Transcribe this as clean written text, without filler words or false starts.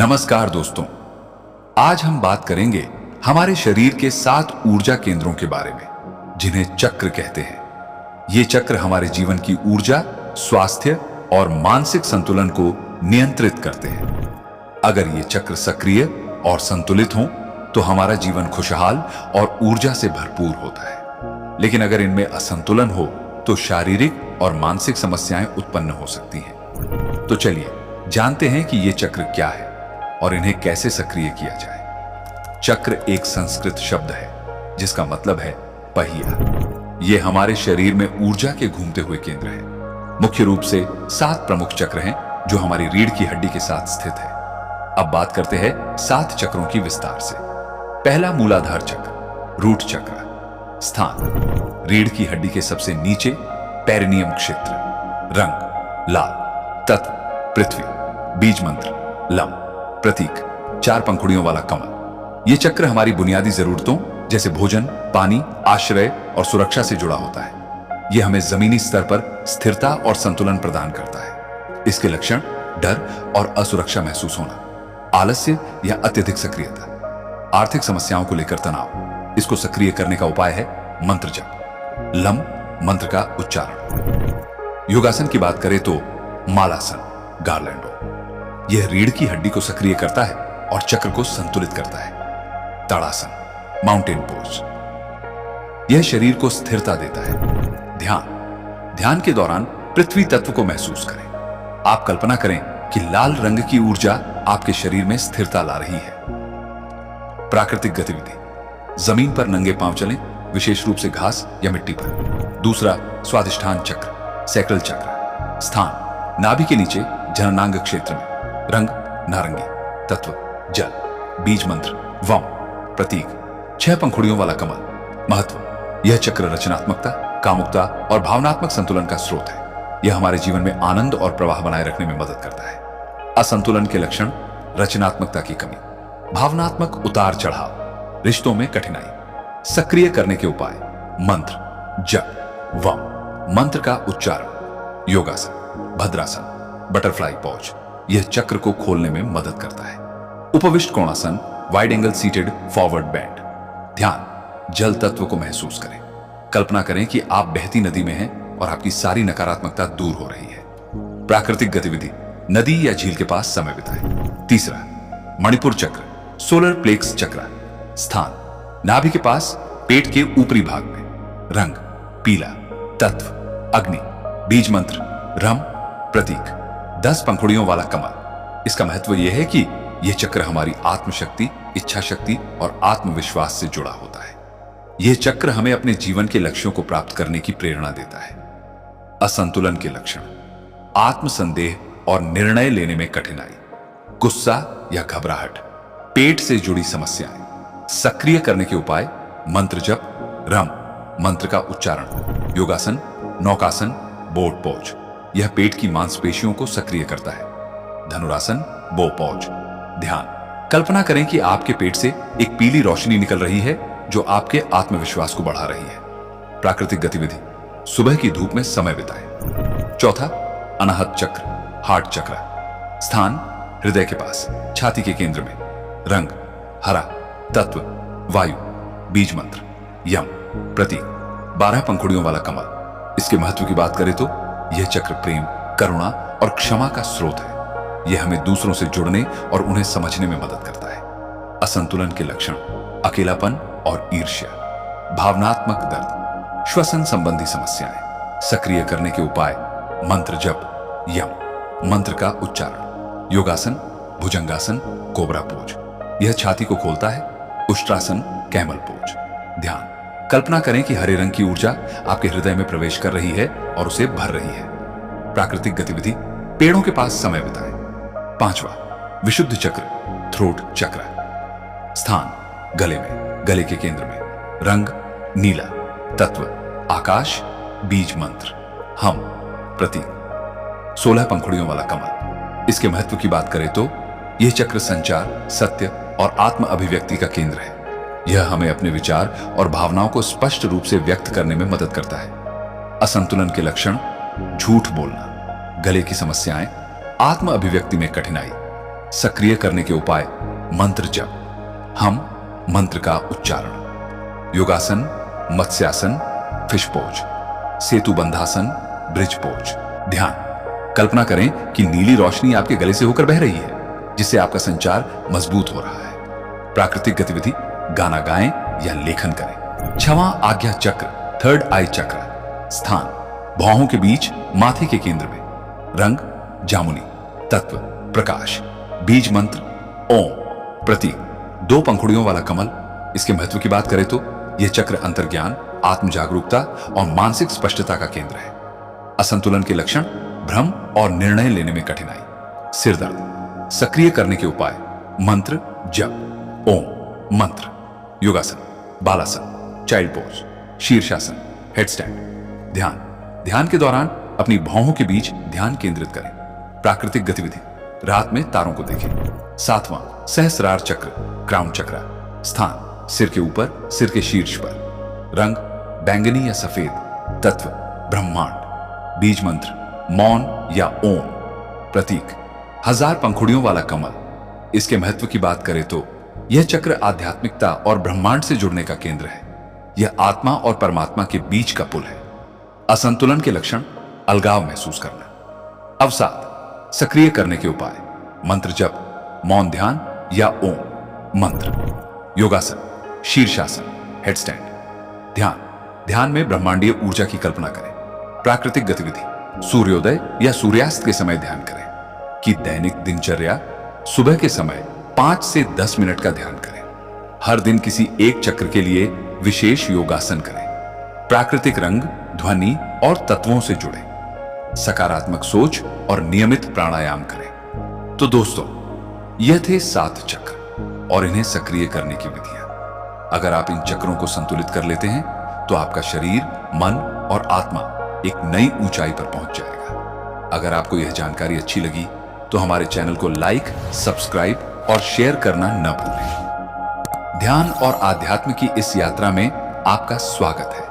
नमस्कार दोस्तों, आज हम बात करेंगे हमारे शरीर के 7 ऊर्जा केंद्रों के बारे में जिन्हें चक्र कहते हैं। ये चक्र हमारे जीवन की ऊर्जा, स्वास्थ्य और मानसिक संतुलन को नियंत्रित करते हैं। अगर ये चक्र सक्रिय और संतुलित हों तो हमारा जीवन खुशहाल और ऊर्जा से भरपूर होता है। लेकिन अगर इनमें असंतुलन हो तो शारीरिक और मानसिक समस्याएं उत्पन्न हो सकती हैं। तो चलिए जानते हैं कि ये चक्र क्या है और इन्हें कैसे सक्रिय किया जाए। चक्र एक संस्कृत शब्द है जिसका मतलब है पहिया। यह हमारे शरीर में ऊर्जा के घूमते हुए केंद्र है। मुख्य रूप से 7 प्रमुख चक्र हैं जो हमारी रीढ़ की हड्डी के साथ स्थित है। अब बात करते हैं 7 चक्रों की विस्तार से। पहला मूलाधार चक्र, रूट चक्र। स्थान रीढ़ की हड्डी के सबसे नीचे, पेरिनियम क्षेत्र। रंग लाल। तत्व पृथ्वी। बीज मंत्र लम। प्रतीक 4 पंखुड़ियों वाला कमल। यह चक्र हमारी बुनियादी जरूरतों जैसे भोजन, पानी, आश्रय और सुरक्षा से जुड़ा होता है। यह हमें जमीनी स्तर पर स्थिरता और संतुलन प्रदान करता है। इसके लक्षण डर और असुरक्षा महसूस होना, आलस्य या अत्यधिक सक्रियता, आर्थिक समस्याओं को लेकर तनाव। इसको सक्रिय करने का उपाय है मंत्र जप। लम मंत्र का उच्चारण। योगासन की बात करें तो मालासन, गार्लैंडो। यह रीढ़ की हड्डी को सक्रिय करता है और चक्र को संतुलित करता है। ताड़ासन, माउंटेन पोज। यह शरीर को स्थिरता देता है। ध्यान के दौरान पृथ्वी तत्व को महसूस करें। आप कल्पना करें कि लाल रंग की ऊर्जा आपके शरीर में स्थिरता ला रही है। प्राकृतिक गतिविधि, जमीन पर नंगे पांव चलें, विशेष रूप से घास या मिट्टी पर। दूसरा स्वादिष्ठान चक्र, सैक्रल चक्र। स्थान नाभि के नीचे, जननांग क्षेत्र में। रंग नारंगी। तत्व जल। बीज मंत्र वम। प्रतीक 6 पंखुड़ियों वाला कमल। महत्व यह चक्र रचनात्मकता, कामुकता और भावनात्मक संतुलन का स्रोत है। यह हमारे जीवन में आनंद और प्रवाह बनाए रखने में मदद करता है। असंतुलन के लक्षण रचनात्मकता की कमी, भावनात्मक उतार चढ़ाव, रिश्तों में कठिनाई। सक्रिय करने के उपाय मंत्र जप, वम मंत्र का उच्चारण। योगासन, भद्रासन, बटरफ्लाई पॉज। यह चक्र को खोलने में मदद करता है। उपविष्ट कोणासन, wide angle seated forward bend. ध्यान जल तत्व को महसूस करें। कल्पना करें कि आप बहती नदी में हैं और आपकी सारी नकारात्मकता दूर हो रही है। प्राकृतिक गतिविधि, नदी या झील के पास समय बिताएं। तीसरा मणिपुर चक्र, सोलर प्लेक्स चक्र। स्थान नाभि के पास, पेट के ऊपरी भाग में। रंग पीला। तत्व अग्नि। बीज मंत्र रम। प्रतीक 10 पंखुड़ियों वाला कमल। इसका महत्व यह है कि यह चक्र हमारी आत्मशक्ति, इच्छा शक्ति और आत्मविश्वास से जुड़ा होता है। यह चक्र हमें अपने जीवन के लक्ष्यों को प्राप्त करने की प्रेरणा देता है। असंतुलन के लक्षण आत्मसंदेह और निर्णय लेने में कठिनाई, गुस्सा या घबराहट, पेट से जुड़ी समस्याएं। सक्रिय करने के उपाय मंत्र जप, रम मंत्र का उच्चारण। योगासन, नौकासन, बोट पोज। यह पेट की मांसपेशियों को सक्रिय करता है। धनुरासन, बो पोज। ध्यान कल्पना करें कि आपके पेट से एक पीली रोशनी निकल रही है जो आपके आत्मविश्वास को बढ़ा रही है। प्राकृतिक गतिविधि, सुबह की धूप में समय बिताएं। चौथा अनाहत चक्र, हार्ट चक्र। स्थान हृदय के पास, छाती के केंद्र में। रंग हरा। तत्व वायु। बीज मंत्र यम। प्रतीक 12 पंखुड़ियों वाला कमल। इसके महत्व की बात करें तो यह चक्र प्रेम, करुणा और क्षमा का स्रोत है। यह हमें दूसरों से जुड़ने और उन्हें समझने में मदद करता है। असंतुलन के लक्षण अकेलापन और ईर्ष्या, भावनात्मक दर्द, श्वसन संबंधी समस्याएं। सक्रिय करने के उपाय मंत्र जप, यम मंत्र का उच्चारण। योगासन, भुजंगासन, कोबरा पोज। यह छाती को खोलता है। Ushtrasana, camel pose. ध्यान कल्पना करें कि हरे रंग की ऊर्जा आपके हृदय में प्रवेश कर रही है और उसे भर रही है। प्राकृतिक गतिविधि, पेड़ों के पास समय बिताएं। पांचवा विशुद्ध चक्र, थ्रोट चक्र। स्थान गले में, गले के केंद्र में। रंग नीला। तत्व आकाश। बीज मंत्र हम। प्रतीक 16 पंखुड़ियों वाला कमल। इसके महत्व की बात करें तो यह चक्र संचार, सत्य और आत्म अभिव्यक्ति का केंद्र है। यह हमें अपने विचार और भावनाओं को स्पष्ट रूप से व्यक्त करने में मदद करता है। असंतुलन के लक्षण झूठ बोलना, गले की समस्याएं, आत्म अभिव्यक्ति में कठिनाई, सक्रिय करने के उपाय, मंत्र जप, हम मंत्र का उच्चारण, योगासन, मत्स्यासन, फिश पोज, सेतु बंधासन, ब्रिज पोज, ध्यान। कल्पना करें कि नीली रोशनी आपके गले से होकर बह रही है, जिससे आपका संचार मजबूत हो रहा है। प्राकृतिक गतिविधि, गाना गाएं या लेखन करें। छवा आज्ञा चक्र, थर्ड आई चक्र, स्थान भौहों के बीच, माथे के केंद्र में, रंग जामुनी, तत्व प्रकाश, बीज मंत्र ओम, प्रतीक 2 पंखुड़ियों वाला कमल। इसके महत्व की बात करें तो यह चक्र अंतर्ज्ञान, आत्म जागरूकता और मानसिक स्पष्टता का केंद्र है। असंतुलन के लक्षण, भ्रम और निर्णय लेने में कठिनाई, सिर दर्द। सक्रिय करने के उपाय, मंत्र जप, ओम मंत्र, योगासन, बालासन, चाइल्ड पोज, शीर्षासन, हेडस्टैंड, ध्यान। ध्यान के दौरान अपनी भौहों के बीच ध्यान केंद्रित करें। प्राकृतिक गतिविधि, रात में तारों को देखें। 7वां सहस्रार चक्र, क्राउन चक्र, स्थान सिर के ऊपर, सिर के शीर्ष पर, रंग बैंगनी या सफेद, तत्व ब्रह्मांड, बीज मंत्र मौन या ओम, प्रतीक 1000 पंखुड़ियों वाला कमल। इसके महत्व की बात करें तो यह चक्र आध्यात्मिकता और ब्रह्मांड से जुड़ने का केंद्र है। यह आत्मा और परमात्मा के बीच का पुल है। असंतुलन के लक्षण, अलगाव महसूस करना। अवसाद, सक्रिय करने के उपाय, मंत्र जप, मौन ध्यान या ओम मंत्र, योगासन, शीर्षासन, हेडस्टैंड, ध्यान। ध्यान में ब्रह्मांडीय ऊर्जा की कल्पना करें। प्राकृतिक गतिविधि, सूर्योदय या सूर्यास्त के समय ध्यान करें। कि दैनिक दिनचर्या, सुबह के समय 5 से 10 मिनट का ध्यान करें। हर दिन किसी एक चक्र के लिए विशेष योगासन करें। प्राकृतिक रंग, ध्वनि और तत्वों से जुड़े। सकारात्मक सोच और नियमित प्राणायाम करें। तो दोस्तों, यह थे 7 चक्र और इन्हें सक्रिय करने की विधियां। अगर आप इन चक्रों को संतुलित कर लेते हैं तो आपका शरीर, मन और आत्मा एक नई ऊंचाई पर पहुंच जाएगा। अगर आपको यह जानकारी अच्छी लगी तो हमारे चैनल को लाइक, सब्सक्राइब और शेयर करना न भूलें। ध्यान और आध्यात्म की इस यात्रा में आपका स्वागत है।